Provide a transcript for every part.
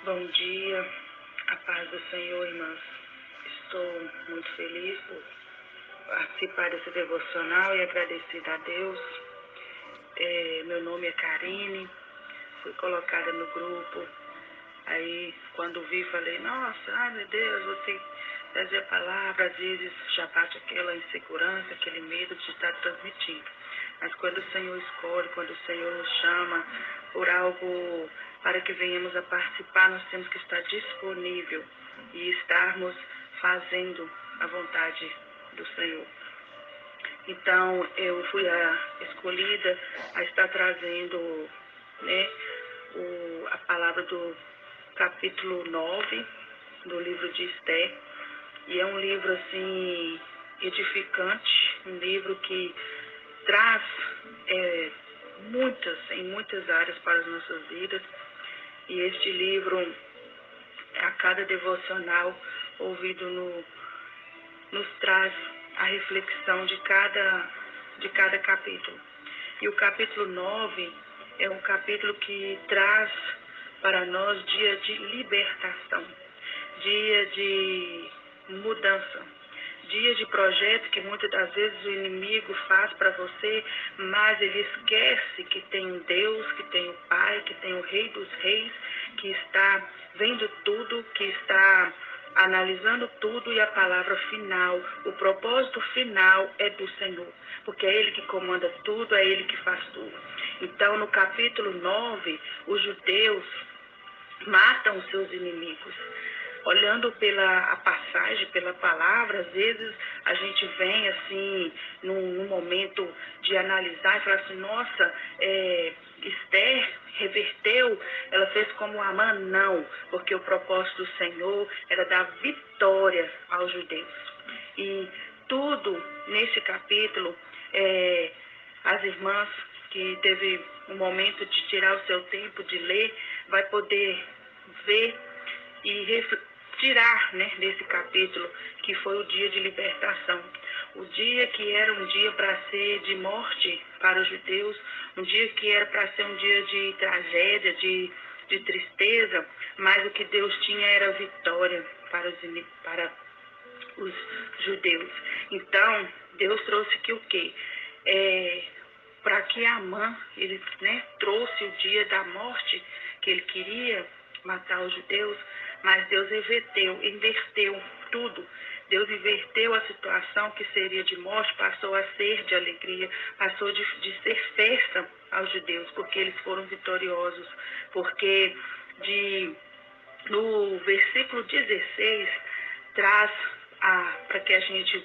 Bom dia, a paz do Senhor, irmãs. Estou muito feliz por participar desse devocional e agradecida a Deus. Meu nome é Karine, fui colocada no grupo. Aí, quando vi, falei, nossa, meu Deus, vou ter que trazer a palavra. Às vezes já bate aquela insegurança, aquele medo de estar transmitindo. Mas quando o Senhor escolhe, quando o Senhor nos chama por algo para que venhamos a participar, nós temos que estar disponível e estarmos fazendo a vontade do Senhor. Então, eu fui a escolhida a estar trazendo, né, a palavra do capítulo 9 do livro de Esther. E é um livro, assim, edificante, um livro que traz em muitas áreas para as nossas vidas. E este livro, a cada devocional ouvido nos traz a reflexão de cada capítulo. E o capítulo 9 é um capítulo que traz para nós dia de libertação, dia de mudança, dia de projeto que muitas das vezes o inimigo faz para você, mas ele esquece que tem um Deus, que tem o Pai, que tem o Rei dos Reis, que está vendo tudo, que está analisando tudo, e a palavra final, o propósito final é do Senhor, porque é Ele que comanda tudo, é Ele que faz tudo. Então, no capítulo 9, os judeus matam os seus inimigos. Olhando pela passagem, pela palavra, às vezes a gente vem assim, num momento de analisar e falar assim, nossa, Esther reverteu, ela fez como Amã. Não, porque o propósito do Senhor era dar vitória aos judeus. E tudo nesse capítulo, as irmãs que teve um momento de tirar o seu tempo de ler, vai poder ver e tirar, né, desse capítulo, que foi o dia de libertação. O dia que era um dia para ser de morte para os judeus, um dia que era para ser um dia de tragédia, de tristeza, mas o que Deus tinha era vitória para os judeus. Então, Deus trouxe que o quê? Para que Amã, ele, né, trouxe o dia da morte, que ele queria matar os judeus, mas Deus inverteu tudo. Deus inverteu a situação que seria de morte, passou a ser de alegria, passou de ser festa aos judeus, porque eles foram vitoriosos, porque no versículo 16 traz para que a gente,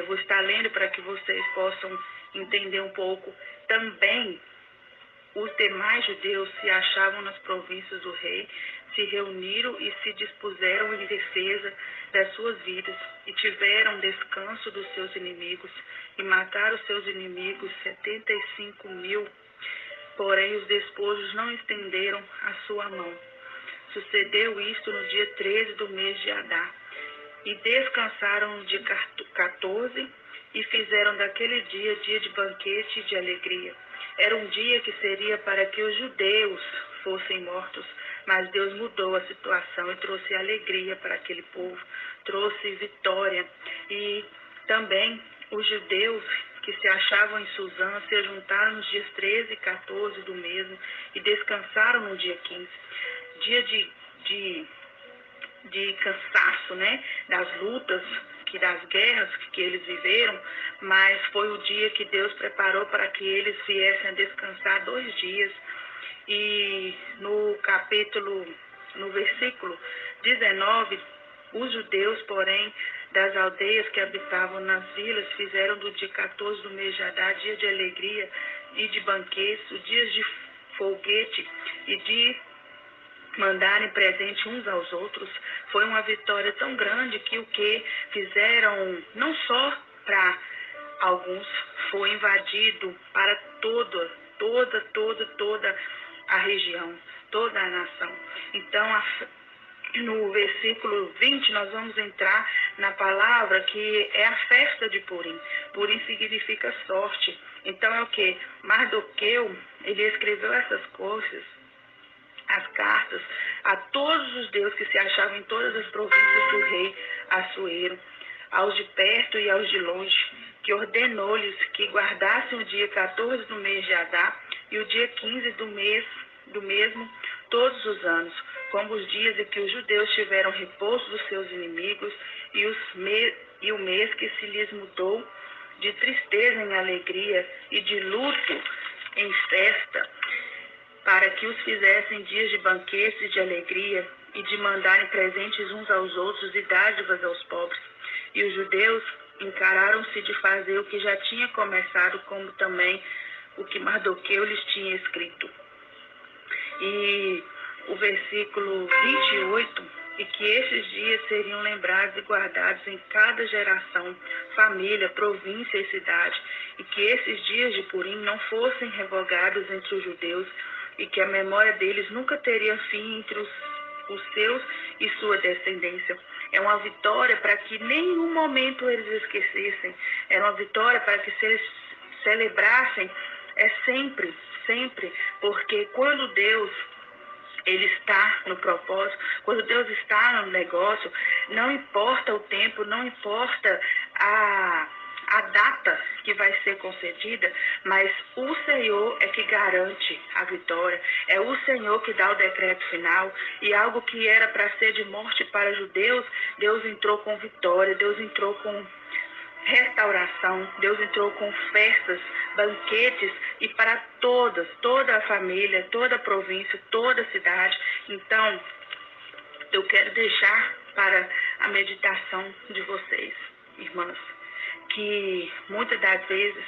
vou estar lendo para que vocês possam entender um pouco. Também os demais judeus se achavam nas províncias do rei, se reuniram e se dispuseram em defesa das suas vidas, e tiveram descanso dos seus inimigos, e mataram seus inimigos 75.000. Porém, os despojos não estenderam a sua mão. Sucedeu isto no dia 13 do mês de Adar. E descansaram no dia 14, e fizeram daquele dia de banquete e de alegria. Era um dia que seria para que os judeus fossem mortos, mas Deus mudou a situação e trouxe alegria para aquele povo, trouxe vitória. E também os judeus que se achavam em Suzã se juntaram nos dias 13 e 14 do mesmo e descansaram no dia 15. Dia de cansaço, né, das lutas, das guerras que eles viveram, mas foi o dia que Deus preparou para que eles viessem a descansar 2 dias. E no versículo 19, os judeus, porém, das aldeias que habitavam nas vilas, fizeram do dia 14 do mês de Adar dia de alegria e de banquetes, dias de foguete e de mandarem presente uns aos outros. Foi uma vitória tão grande que o que fizeram, não só para alguns, foi invadido para toda a região, toda a nação. Então, no versículo 20, nós vamos entrar na palavra que é a festa de Purim. Purim significa sorte. Então, é o que? Mardoqueu, ele escreveu essas coisas as cartas a todos os deuses que se achavam em todas as províncias do rei Assuero, aos de perto e aos de longe, que ordenou-lhes que guardassem o dia 14 do mês de Adar e o dia 15 do mesmo todos os anos, como os dias em que os judeus tiveram repouso dos seus inimigos, e o mês que se lhes mudou de tristeza em alegria e de luto em festa, para que os fizessem dias de banquetes e de alegria, e de mandarem presentes uns aos outros e dádivas aos pobres. E os judeus encararam-se de fazer o que já tinha começado, como também o que Mardoqueu lhes tinha escrito. E o versículo 28, e que estes dias seriam lembrados e guardados em cada geração, família, província e cidade, e que esses dias de Purim não fossem revogados entre os judeus, e que a memória deles nunca teria fim entre os seus e sua descendência. É uma vitória para que nenhum momento eles esquecessem. É uma vitória para que eles celebrassem sempre, sempre, porque quando Deus ele está no propósito, quando Deus está no negócio, não importa o tempo, não importa a data que vai ser concedida, mas o Senhor é que garante a vitória, é o Senhor que dá o decreto final, e algo que era para ser de morte para judeus, Deus entrou com vitória, Deus entrou com restauração, Deus entrou com festas, banquetes, e para toda a família, toda a província, toda a cidade. Então, eu quero deixar para a meditação de vocês, irmãs, que muitas das vezes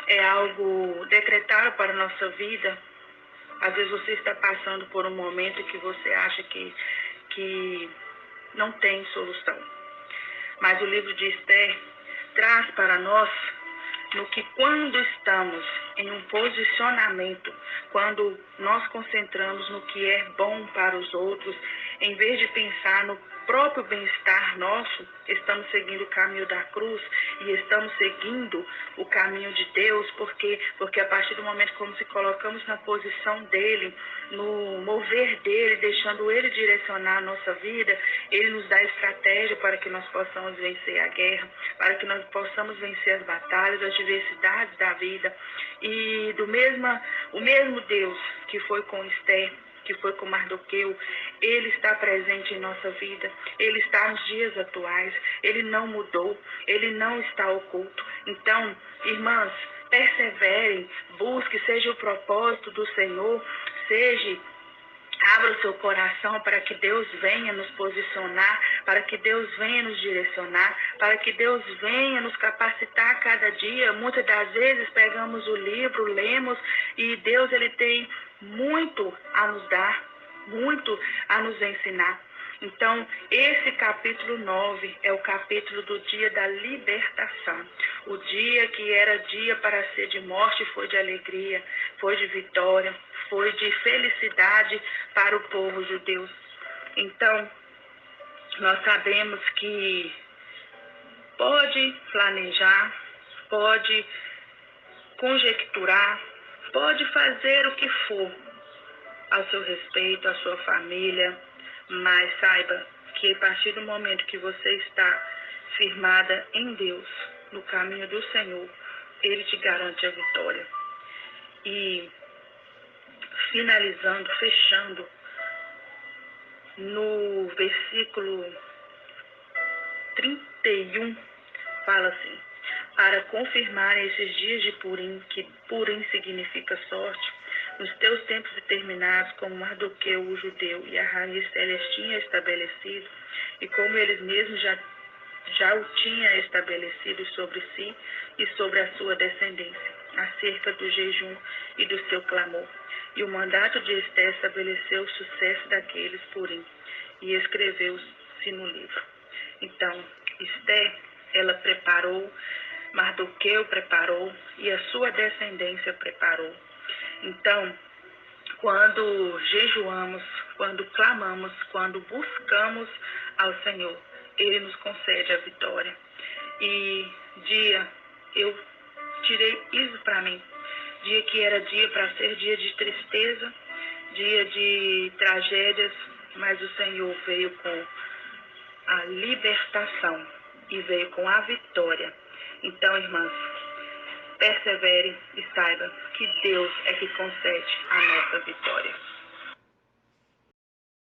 é algo decretado para a nossa vida. Às vezes você está passando por um momento em que você acha que não tem solução. Mas o livro de Esther traz para nós no que quando estamos em um posicionamento, quando nós concentramos no que é bom para os outros, em vez de pensar no próprio bem-estar nosso, estamos seguindo o caminho da cruz e estamos seguindo o caminho de Deus, porque a partir do momento como se colocamos na posição dele, no mover dele, deixando ele direcionar a nossa vida, ele nos dá estratégia para que nós possamos vencer a guerra, para que nós possamos vencer as batalhas, as diversidades da vida. E o mesmo Deus que foi com Esther, que foi com Mardoqueu, ele está presente em nossa vida, ele está nos dias atuais, ele não mudou, ele não está oculto. Então, irmãs, perseverem, busque, seja o propósito do Senhor, abra o seu coração para que Deus venha nos posicionar, para que Deus venha nos direcionar, para que Deus venha nos capacitar a cada dia. Muitas das vezes pegamos o livro, lemos, e Deus ele tem muito a nos dar, muito a nos ensinar. Então, esse capítulo 9 é o capítulo do dia da libertação. O dia que era dia para ser de morte foi de alegria, foi de vitória, foi de felicidade para o povo judeu. Então, nós sabemos que pode planejar, pode conjecturar, pode fazer o que for ao seu respeito, à sua família, mas saiba que a partir do momento que você está firmada em Deus, no caminho do Senhor, Ele te garante a vitória. E finalizando, fechando, no versículo 31, fala assim: para confirmar esses dias de Purim, que Purim significa sorte, nos teus tempos determinados, como Mardoqueu, o judeu, e a rainha Esther tinha estabelecido, e como eles mesmos já o tinha estabelecido sobre si e sobre a sua descendência, acerca do jejum e do seu clamor. E o mandato de Esther estabeleceu o sucesso daqueles Purim, e escreveu-se no livro. Então, Esther, ela preparou, Mardoqueu preparou, e a sua descendência preparou. Então, quando jejuamos, quando clamamos, quando buscamos ao Senhor, Ele nos concede a vitória. E eu tirei isso para mim, dia que era dia para ser dia de tristeza, dia de tragédias, mas o Senhor veio com a libertação e veio com a vitória. Então, irmãs, persevere e saiba que Deus é que concede a nossa vitória.